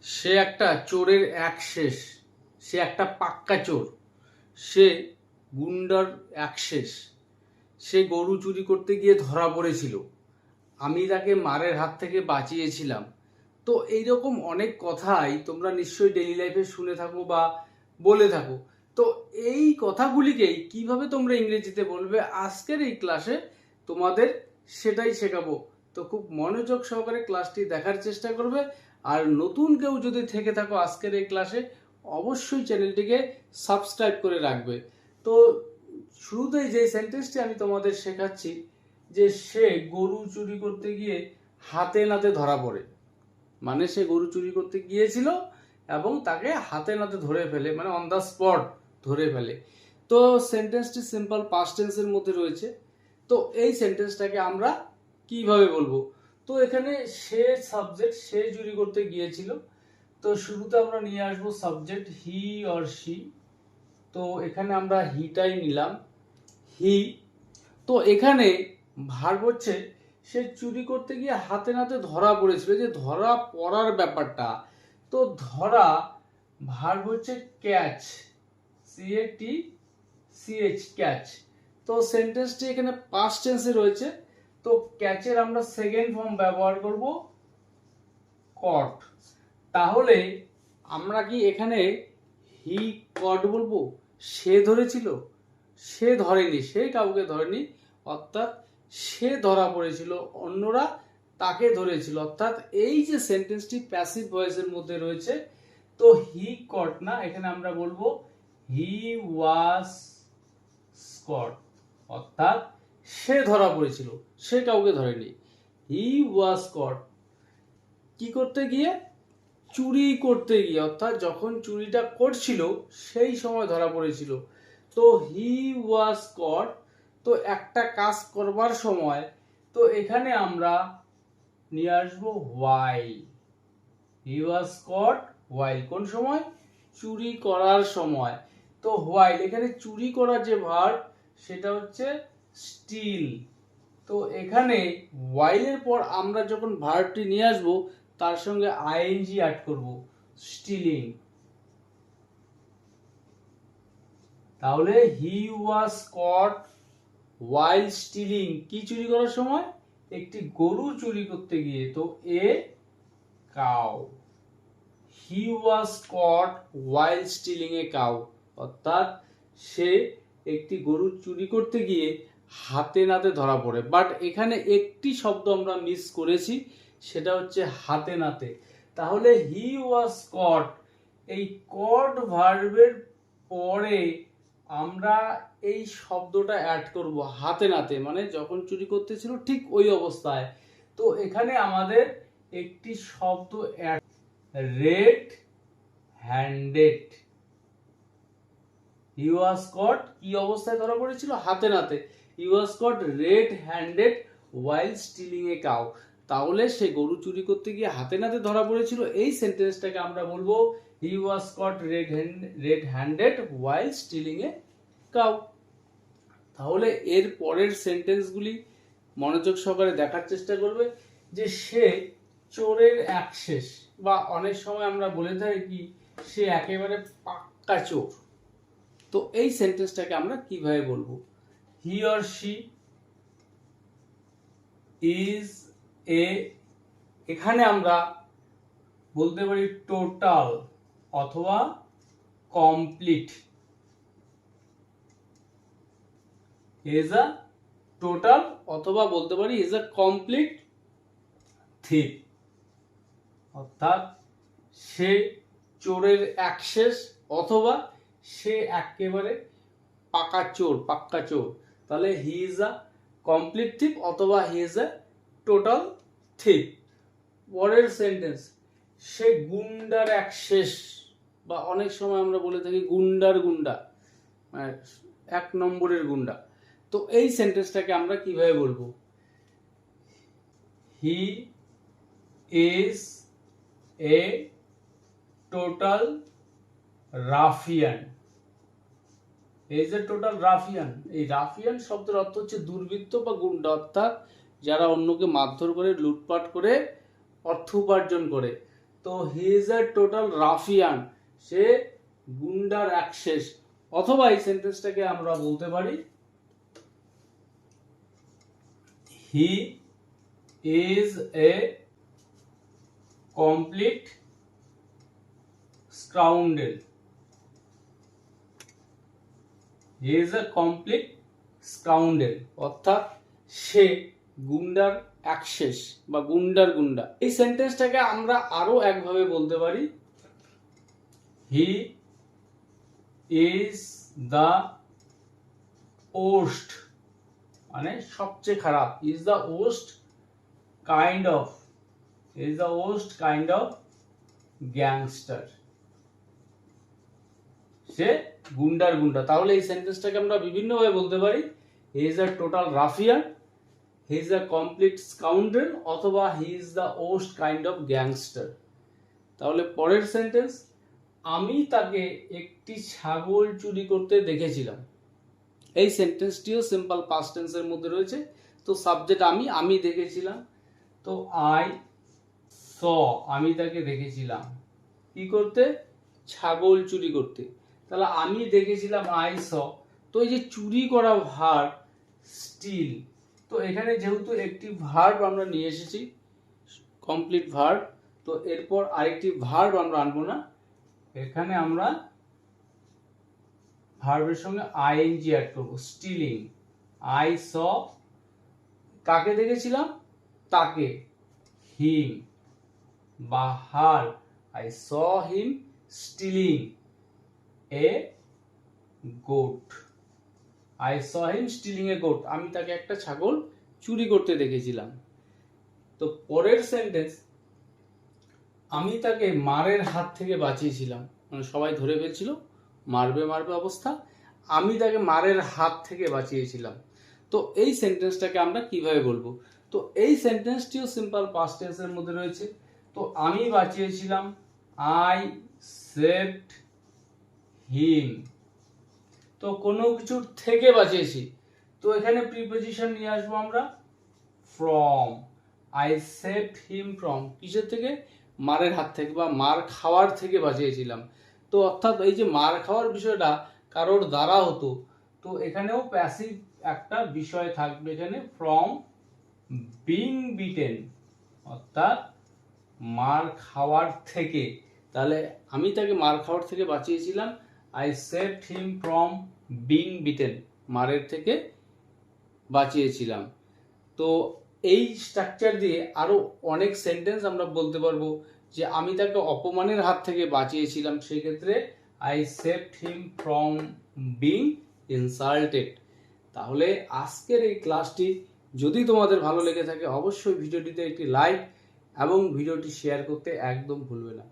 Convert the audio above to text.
সে একটা চোরের এক শেষ, সে একটা পাক্কা চোর, সে গুন্ডার এক শেষ। সে গরু চুরি করতে গিয়ে ধরা পড়েছিল, আমি তাকে মারের হাত থেকে বাঁচিয়েছিলাম। তো এইরকম অনেক কথাই তোমরা নিশ্চয়ই ডেইলি লাইফে শুনে থাকো বা বলে থাকো। তো এই কথাগুলিকেই কিভাবে তোমরা ইংরেজিতে বলবে আজকের এই ক্লাসে তোমাদের সেটাই শেখাবো। তো খুব মনোযোগ সহকারে ক্লাসটি দেখার চেষ্টা করবে। আর নতুন কেউ যদি থেকে থাকো আজকের এই ক্লাসে, অবশ্যই চ্যানেলটিকে সাবস্ক্রাইব করে রাখবে। তো শুরুতেই যে সেন্টেন্সটি আমি তোমাদের শেখাচ্ছি, যে সে গরু চুরি করতে গিয়ে হাতে নাতে ধরা পড়ে, মানে সে গরু চুরি করতে গিয়েছিল এবং তাকে হাতে নাতে ধরে ফেলে, মানে অন দ্য স্পট ধরে ফেলে। তো সেন্টেন্সটি সিম্পল পাস্ট টেন্সের মধ্যে রয়েছে। তো এই সেন্টেন্সটাকে আমরা কিভাবে বলবো? তো এখানে সে সাবজেক্ট, সে চুরি করতে গিয়েছিল। তো শুরুতে আমরা নিয়ে আসবো সাবজেক্ট হি অর শি। তো এখানে আমরা হিটাই নিলাম, হি। তো এখানে ভার্ব হচ্ছে সে চুরি করতে গিয়ে হাতে নাতে ধরা পড়েছিল, যে ধরা পড়ার ব্যাপারটা। তো ধরা, ভার্ব হচ্ছে ক্যাচ, CATCH, ক্যাচ। তো সেন্টেন্সটি এখানে পাস্ট টেন্সে রয়েছে। তো ক্যাচের আমরা সেকেন্ড ফর্ম ব্যবহার করব কট। তাহলে আমরা কি এখানে হি কট বলবো? সে ধরেছিল? সে ধরেনি, সে কাউকে ধরেনি, অর্থাৎ সে ধরা পড়েছিল, অন্যরা তাকে ধরেছিল। অর্থাৎ এই যে সেন্টেন্সটি প্যাসিভ ভয়েসের মধ্যে রয়েছে, তো হি কট না, এখানে আমরা বলবো হি ওয়াজ কট। অর্থাৎ সে ধরা পড়েছিল, সে কাউকে ধরেনি। হি ওয়াজ কট কি করতে গিয়ে? চুরি করতে গিয়ে, অর্থাৎ যখন চুরিটা করছিল সেই সময় ধরা পড়েছিল। তো হি ওয়াজ কট, তো একটা কাজ করবার সময়, তো এখানে আমরা নিয়ে আসবো while. He was caught while, কোন সময়? চুরি করার সময়। তো হোয়াইল, এখানে চুরি করার যে ভার্ব সেটা হচ্ছে স্টিল। তো এখানে হোয়াইলের পর আমরা যখন ভার্বটি নিয়ে আসবো তার সঙ্গে আইএনজি অ্যাড করব, স্টিলিং। তাহলে হি ওয়াজ কট হোয়াইল স্টিলিং, কি চুরি করার সময়? একটি গরু চুরি করতে গিয়ে। তো a cow. He was caught while stealing a cow, অর্থাৎ সে একটি গরু চুরি করতে গিয়ে হাতে নাতে ধরা পড়ে। বাট এখানে একটি শব্দ আমরা মিস করেছি, সেটা হচ্ছে হাতে নাতে। তাহলে হি ওয়াজ কট, এই কট ভার্বের পরে আমরা এই শব্দটা অ্যাড করব হাতে নাতে, মানে যখন চুরি করতেছিল ঠিক ওই অবস্থায়। তো এখানে আমাদের একটি শব্দ add, red handed. He was caught কি অবস্থায় ধরা পড়েছিল? হাতে নাতে। He was caught red handed while stealing a cow. তাহলে সে গরু চুরি করতে গিয়ে হাতে নাতে ধরা পড়েছিল। এই সেন্টেন্সটাকে আমরা বলবো he was caught red handed while stealing a cow. তাহলে এর পরের সেন্টেন্সগুলি মনোযোগ সহকারে দেখার চেষ্টা করবে, যে সে চোরের এক শেষ, বা অনেক সময় আমরা বলে থাকি কি সে একেবারে পাক্কা চোর। তো এই সেন্টেন্সটাকে আমরা কিভাবে বলবো? He or she is a, এখানে আমরা বলতে পারি টোটাল অথবা কমপ্লিট। ইজ আ টোটাল, অথবা বলতে পারি ইজ আ কমপ্লিট থিপ। অর্থাৎ সে চোরের এক শেষ, অথবা সে একেবারে পাকা চোর, পাক্কা চোর। তাহলে হি ইজ আ কমপ্লিট থিপ অথবা হি ইজ আ টোটাল থিপ। পরের সেন্টেন্স, সে গুন্ডার এক শেষ, বা অনেক সময় আমরা বলে থাকি গুন্ডার গুন্ডা, মানে এক নম্বরের গুন্ডা। তো এই সেন্টেন্সটাকে আমরা কিভাবে বলবো? He is a total ruffian. এই যে টোটাল রাফিয়ান, এই রাফিয়ান শব্দের অর্থ হচ্ছে দুর্বৃত্ত বা গুন্ডা, অর্থাৎ যারা অন্যকে মারধর করে, লুটপাট করে অর্থ উপার্জন করে। তো he is a total ruffian, সে গুন্ডার অ্যাক্সেস। অথবা এই সেন্টেন্সটাকে আমরা বলতে পারি he is a complete scoundrel. He is a complete scoundrel, অর্থাৎ সে গুন্ডার অ্যাক্সেস বা গুন্ডার গুন্ডা। এই সেন্টেন্সটাকে আমরা আরো একভাবে বলতে পারি হি ইজ দ্য ওস্ট, মানে সবচেয়ে খারাপ, is the worst kind of, is the worst kind of gangster. সে গুন্ডার গুন্ডা। তাহলে এই সেন্টেন্সটাকে আমরা বিভিন্নভাবে বলতে পারি he is a total ruffian, he is a complete scoundrel, অথবা he is the worst kind of gangster. তাহলে পরের সেন্টেন্স, আমি তাকে একটি ছাগল চুরি করতে দেখেছিলাম। এই সেন্টেন্সটিও সিম্পল পাস্ট টেন্সের মধ্যে রয়েছে। তো সাবজেক্ট আমি দেখেছিলাম, তো আই স, আমি তাকে দেখেছিলাম কি করতে, ছাগল চুরি করতে। তাহলে আমি দেখেছিলাম আই স, তো এই যে চুরি করা ভার্ব স্টিল, তো এখানে যেহেতু একটি ভার্ব আমরা নিয়ে এসেছি কমপ্লিট ভার্ব, তো এরপর আরেকটি ভার্ব আমরা আনবো না, এখানে আমরা ভার্বের সঙ্গে আইএনজি অ্যাড করব, স্টিলিং। আই স, কাকে দেখেছিলাম, তাকে, হিম বা her, I saw him stealing a goat, I saw him stealing a goat, আমি তাকে একটা ছাগল চুরি করতে দেখেছিলাম। তো পরের সেন্টেন্স, আমি তাকে মারের হাত থেকে বাঁচিয়েছিলাম, মানে সবাই ধরে ফেলছিল, মারবে মারবে অবস্থা, আমি তাকে মারের হাত থেকে বাঁচিয়েছিলাম। তো এই সেন্টেন্সটাকে আমরা কিভাবে বলবো, তো এই সেন্টেন্সটিও সিম্পল পাস্ট টেন্সের মধ্যে রয়েছে। তো আমি বাঁচিয়েছিলাম, আই সেভড হিম, তো কোনো কিছুর থেকে বাঁচিয়েছি, তো এখানে প্রিপোজিশন নিয়ে আসবো আমরা from, I saved him from, কিসের থেকে, মারের হাত থেকে বা মার খাওয়ার থেকে বাঁচিয়েছিলাম। তো অর্থাৎ এই যে মার খাওয়ার বিষয়টা কারোর দ্বারা হতো, তো এখানেও প্যাসিভ একটা বিষয় থাকবে এখানে, ফ্রম বিং বিটেন, অর্থাৎ মার খাওয়ার থেকে। তাহলে আমি তাকে মার খাওয়ার থেকে বাঁচিয়েছিলাম, I saved him from being beaten, মারের থেকে বাঁচিয়েছিলাম। তো এই স্ট্রাকচার দিয়ে আরো অনেক সেন্টেন্স আমরা বলতে পারবো, যে আমি তাকে অপমানের হাত থেকে বাঁচিয়েছিলাম, সেই ক্ষেত্রে I saved him from being insulted. তাহলে আজকের এই ক্লাসটি যদি তোমাদের ভালো লেগে থাকে, অবশ্যই ভিডিওটিতে একটি লাইক এবং ভিডিওটি শেয়ার করতে একদম ভুলবে না।